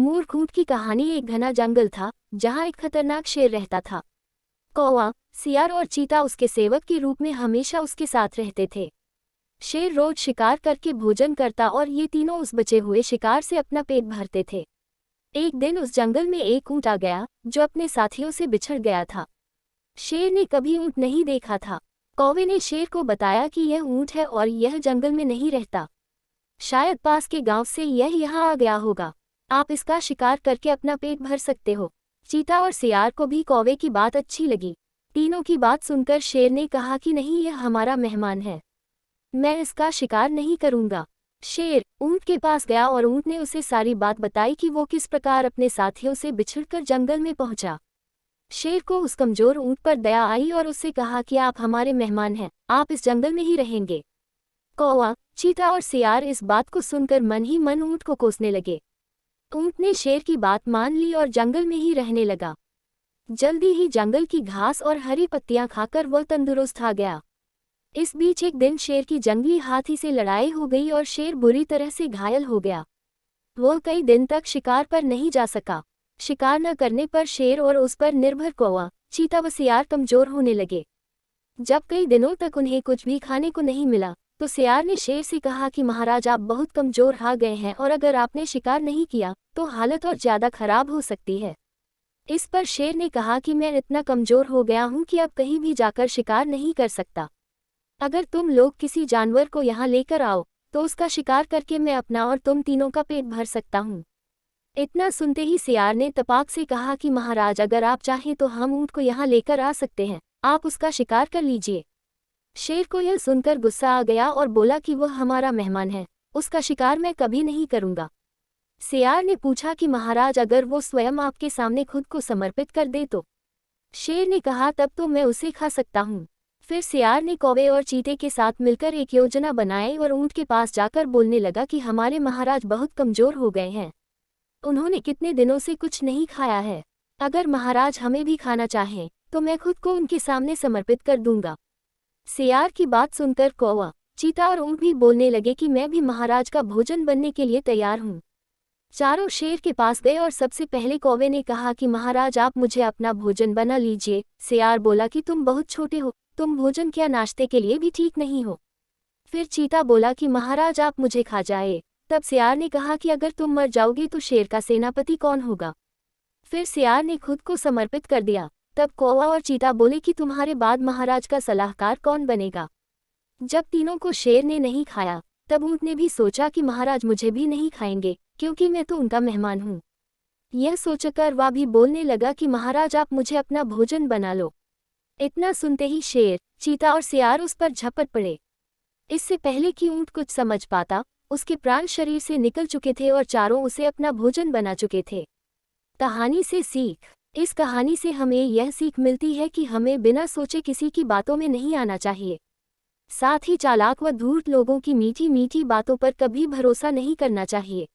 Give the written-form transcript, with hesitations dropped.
मूर्ख ऊंट की कहानी। एक घना जंगल था जहां एक खतरनाक शेर रहता था। कौवा, सियार और चीता उसके सेवक के रूप में हमेशा उसके साथ रहते थे। शेर रोज शिकार करके भोजन करता और ये तीनों उस बचे हुए शिकार से अपना पेट भरते थे। एक दिन उस जंगल में एक ऊंट आ गया जो अपने साथियों से बिछड़ गया था। शेर ने कभी ऊंट नहीं देखा था। कौवे ने शेर को बताया कि यह ऊंट है और यह जंगल में नहीं रहता। शायद पास के गांव से यह यहाँ आ गया होगा। आप इसका शिकार करके अपना पेट भर सकते हो। चीता और सियार को भी कौवे की बात अच्छी लगी। तीनों की बात सुनकर शेर ने कहा कि नहीं, यह हमारा मेहमान है, मैं इसका शिकार नहीं करूंगा। शेर ऊंट के पास गया और ऊंट ने उसे सारी बात बताई कि वो किस प्रकार अपने साथियों से बिछड़कर जंगल में पहुंचा। शेर को उस कमजोर ऊंट पर दया आई और उससे कहा कि आप हमारे मेहमान हैं, आप इस जंगल में ही रहेंगे। कौवा, चीता और सियार इस बात को सुनकर मन ही मन ऊंट को कोसने लगे। ऊंट ने शेर की बात मान ली और जंगल में ही रहने लगा। जल्दी ही जंगल की घास और हरी पत्तियां खाकर वह तंदुरुस्त आ गया। इस बीच एक दिन शेर की जंगली हाथी से लड़ाई हो गई और शेर बुरी तरह से घायल हो गया। वह कई दिन तक शिकार पर नहीं जा सका। शिकार न करने पर शेर और उस पर निर्भर कौवा, चीता व सियार कमजोर होने लगे। जब कई दिनों तक उन्हें कुछ भी खाने को नहीं मिला तो सियार ने शेर से कहा कि महाराज, आप बहुत कमजोर हो गए हैं और अगर आपने शिकार नहीं किया तो हालत और ज्यादा खराब हो सकती है। इस पर शेर ने कहा कि मैं इतना कमजोर हो गया हूं कि अब कहीं भी जाकर शिकार नहीं कर सकता। अगर तुम लोग किसी जानवर को यहाँ लेकर आओ तो उसका शिकार करके मैं अपना और तुम तीनों का पेट भर सकता हूँ। इतना सुनते ही सियार ने तपाक से कहा कि महाराज, अगर आप चाहें तो हम ऊंट को यहाँ लेकर आ सकते हैं, आप उसका शिकार कर लीजिए। शेर को यह सुनकर गुस्सा आ गया और बोला कि वह हमारा मेहमान है, उसका शिकार मैं कभी नहीं करूँगा। सियार ने पूछा कि महाराज, अगर वो स्वयं आपके सामने खुद को समर्पित कर दे तो? शेर ने कहा, तब तो मैं उसे खा सकता हूँ। फिर सियार ने कौवे और चीते के साथ मिलकर एक योजना बनाई और ऊंट के पास जाकर बोलने लगा कि हमारे महाराज बहुत कमजोर हो गए हैं, उन्होंने कितने दिनों से कुछ नहीं खाया है। अगर महाराज हमें भी खाना चाहें तो मैं खुद को उनके सामने समर्पित कर दूंगा। सियार की बात सुनकर कौवा, चीता और ऊंट भी बोलने लगे कि मैं भी महाराज का भोजन बनने के लिए तैयार हूँ। चारों शेर के पास गए और सबसे पहले कौवे ने कहा कि महाराज, आप मुझे अपना भोजन बना लीजिए। सियार बोला कि तुम बहुत छोटे हो, तुम भोजन क्या नाश्ते के लिए भी ठीक नहीं हो। फिर चीता बोला कि महाराज, आप मुझे खा जाए। तब सियार ने कहा कि अगर तुम मर जाओगे तो शेर का सेनापति कौन होगा। फिर सियार ने खुद को समर्पित कर दिया। तब कौवा और चीता बोले कि तुम्हारे बाद महाराज का सलाहकार कौन बनेगा। जब तीनों को शेर ने नहीं खाया तब ऊंट ने भी सोचा कि महाराज मुझे भी नहीं खाएंगे क्योंकि मैं तो उनका मेहमान हूँ। यह सोचकर वह भी बोलने लगा कि महाराज, आप मुझे अपना भोजन बना लो। इतना सुनते ही शेर, चीता और सियार उस पर झपट पड़े। इससे पहले कि ऊंट कुछ समझ पाता, उसके प्राण शरीर से निकल चुके थे और चारों उसे अपना भोजन बना चुके थे। कहानी से सीख। इस कहानी से हमें यह सीख मिलती है कि हमें बिना सोचे किसी की बातों में नहीं आना चाहिए। साथ ही चालाक व धूर्त लोगों की मीठी मीठी बातों पर कभी भरोसा नहीं करना चाहिए।